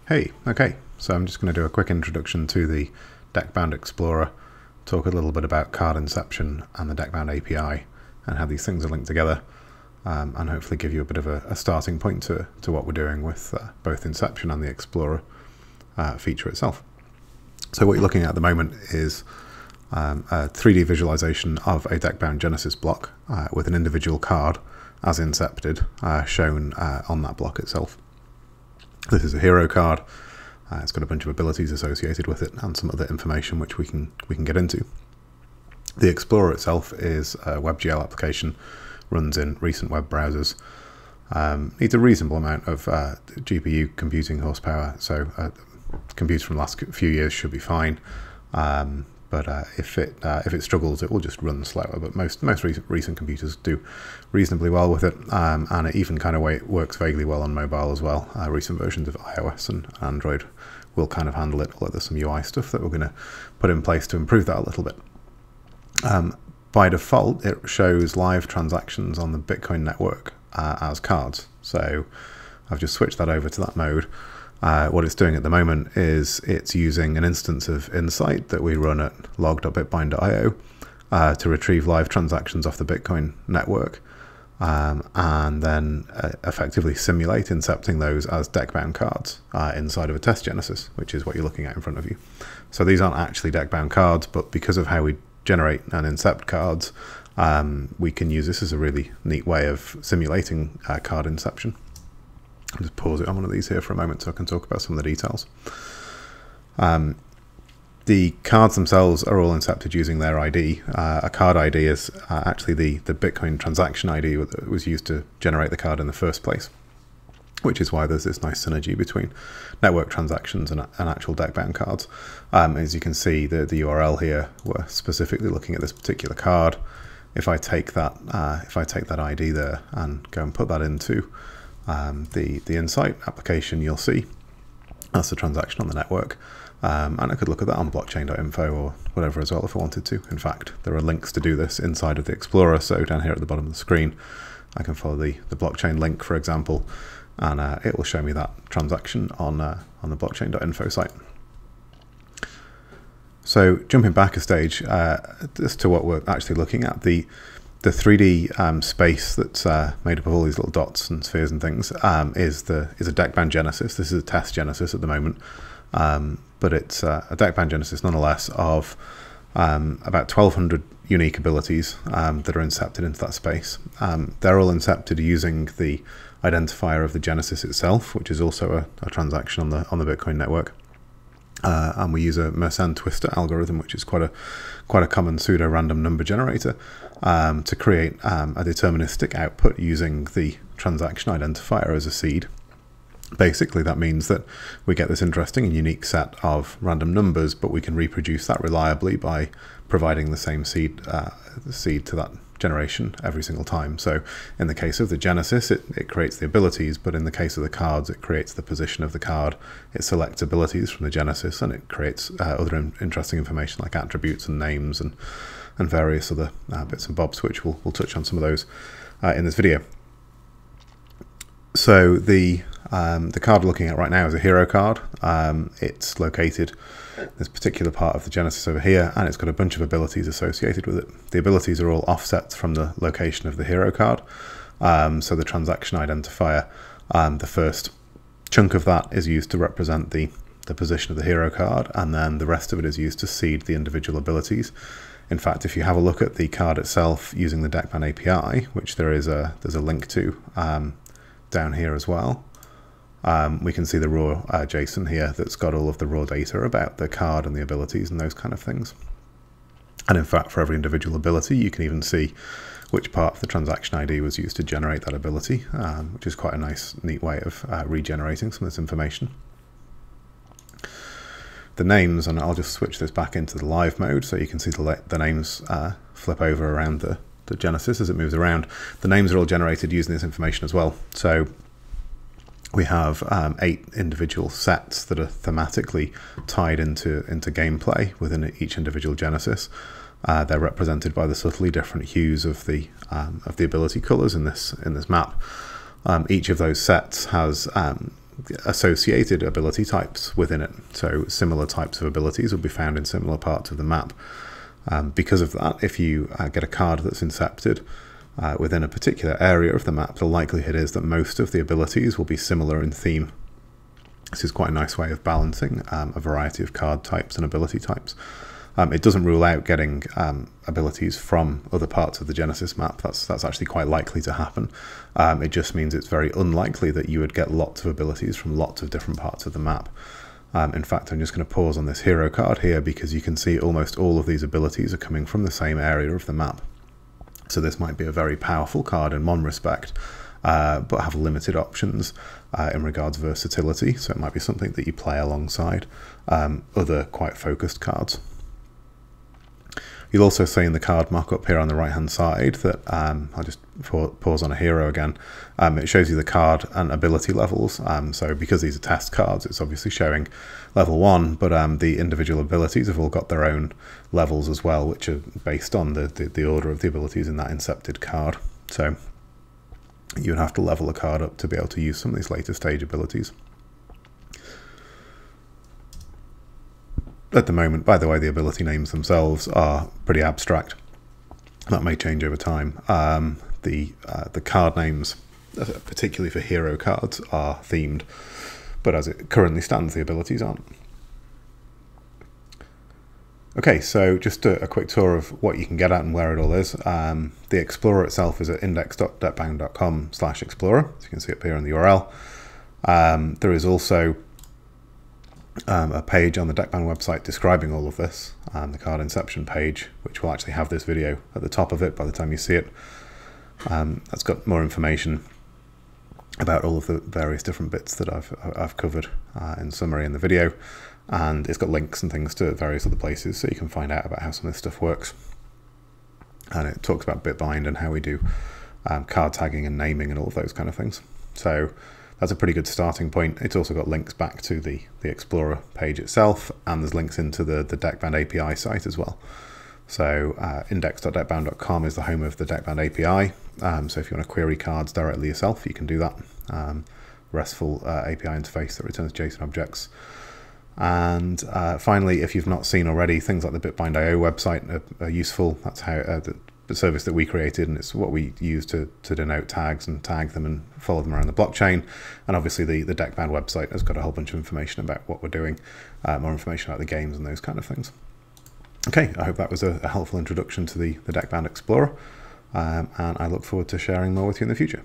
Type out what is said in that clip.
Hey, okay, so I'm just going to do a quick introduction to the Deckbound Explorer, talk a little bit about card inception and the Deckbound API and how these things are linked together, and hopefully give you a bit of a starting point to what we're doing with both Inception and the Explorer feature itself. So what you're looking at the moment is a 3D visualization of a Deckbound Genesis block with an individual card as incepted shown on that block itself. This is a hero card. It's got a bunch of abilities associated with it and some other information which we can get into. The Explorer itself is a WebGL application, runs in recent web browsers, needs a reasonable amount of GPU computing horsepower, so computers from the last few years should be fine. But if it struggles, it will just run slower. But most recent computers do reasonably well with it, and it even kind of works vaguely well on mobile as well. Recent versions of iOS and Android will kind of handle it, although there's some UI stuff that we're going to put in place to improve that a little bit. By default, it shows live transactions on the Bitcoin network as cards. So I've just switched that over to that mode. What it's doing at the moment is it's using an instance of Insight that we run at log.bitbind.io to retrieve live transactions off the Bitcoin network and then effectively simulate incepting those as Deckbound cards inside of a test Genesis, which is what you're looking at in front of you. So these aren't actually Deckbound cards, but because of how we generate and incept cards, we can use this as a really neat way of simulating card inception. I'll just pause it on one of these here for a moment so I can talk about some of the details. The cards themselves are all incepted using their ID. A card ID is actually the Bitcoin transaction ID that was used to generate the card in the first place, which is why there's this nice synergy between network transactions and actual Deckbound cards. As you can see, the URL here, we're specifically looking at this particular card. If I take that ID there and go and put that into the Insight application, you'll see that's the transaction on the network, and I could look at that on blockchain.info or whatever as well if I wanted to. In fact, there are links to do this inside of the Explorer, so down here at the bottom of the screen I can follow the blockchain link, for example, and it will show me that transaction on the blockchain.info site. So jumping back a stage as to what we're actually looking at, the 3D space that's made up of all these little dots and spheres and things is a Deckbound Genesis. This is a test Genesis at the moment, but it's a Deckbound Genesis nonetheless of about 1,200 unique abilities that are incepted into that space. They're all incepted using the identifier of the Genesis itself, which is also a transaction on the Bitcoin network. And we use a Mersenne twister algorithm, which is quite a common pseudo-random number generator, to create a deterministic output using the transaction identifier as a seed. Basically, that means that we get this interesting and unique set of random numbers, but we can reproduce that reliably by providing the same seed to that generation every single time. So in the case of the Genesis, it creates the abilities, but in the case of the cards, it creates the position of the card. It selects abilities from the Genesis, and it creates other interesting information like attributes and names and various other bits and bobs, which we'll touch on some of those in this video. So the card we're looking at right now is a hero card. It's located in this particular part of the Genesis over here, and it's got a bunch of abilities associated with it. The abilities are all offsets from the location of the hero card. So the transaction identifier, the first chunk of that is used to represent the position of the hero card, and then the rest of it is used to seed the individual abilities. In fact, if you have a look at the card itself using the Deckbound API, which there's a link to down here as well, we can see the raw JSON here that's got all of the raw data about the card and the abilities and those kind of things. And in fact, for every individual ability, you can even see which part of the transaction ID was used to generate that ability, which is quite a nice, neat way of regenerating some of this information. The names, and I'll just switch this back into the live mode so you can see the names flip over around the Genesis as it moves around. The names are all generated using this information as well. So we have 8 individual sets that are thematically tied into gameplay within each individual Genesis. They're represented by the subtly different hues of the ability colors in this map. Each of those sets has associated ability types within it. So similar types of abilities will be found in similar parts of the map. Because of that, if you get a card that's incepted within a particular area of the map, the likelihood is that most of the abilities will be similar in theme. This is quite a nice way of balancing a variety of card types and ability types. It doesn't rule out getting abilities from other parts of the Genesis map. That's actually quite likely to happen. It just means it's very unlikely that you would get lots of abilities from lots of different parts of the map. In fact, I'm just going to pause on this hero card here because you can see almost all of these abilities are coming from the same area of the map. So this might be a very powerful card in one respect, but have limited options in regards to versatility. So it might be something that you play alongside other quite focused cards. You'll also see in the card mock-up here on the right-hand side that, I'll just pause on a hero again, it shows you the card and ability levels. So because these are test cards, it's obviously showing level 1, but the individual abilities have all got their own levels as well, which are based on the order of the abilities in that incepted card. So you would have to level a card up to be able to use some of these later stage abilities. At the moment, by the way, the ability names themselves are pretty abstract. That may change over time. The card names, particularly for hero cards, are themed, but as it currently stands, the abilities aren't. Okay, so just a quick tour of what you can get at and where it all is. The Explorer itself is at index.deckbound.com/explorer, as you can see up here in the URL. There is also a page on the Deckbound website describing all of this, the card inception page, which will actually have this video at the top of it by the time you see it. That's got more information about all of the various different bits that I've covered in summary in the video, and it's got links and things to various other places so you can find out about how some of this stuff works. And it talks about bitbind and how we do card tagging and naming and all of those kind of things. So that's a pretty good starting point. It's also got links back to the Explorer page itself, and there's links into the Deckbound API site as well. So index.deckbound.com is the home of the Deckbound API. So if you want to query cards directly yourself, you can do that. RESTful API interface that returns JSON objects. And finally, if you've not seen already, things like the bitbind.io website are useful. That's how the service that we created, and it's what we use to denote tags and tag them and follow them around the blockchain. And obviously the Deckbound website has got a whole bunch of information about what we're doing, more information about the games and those kind of things. Okay, I hope that was a helpful introduction to the Deckbound Explorer, and I look forward to sharing more with you in the future.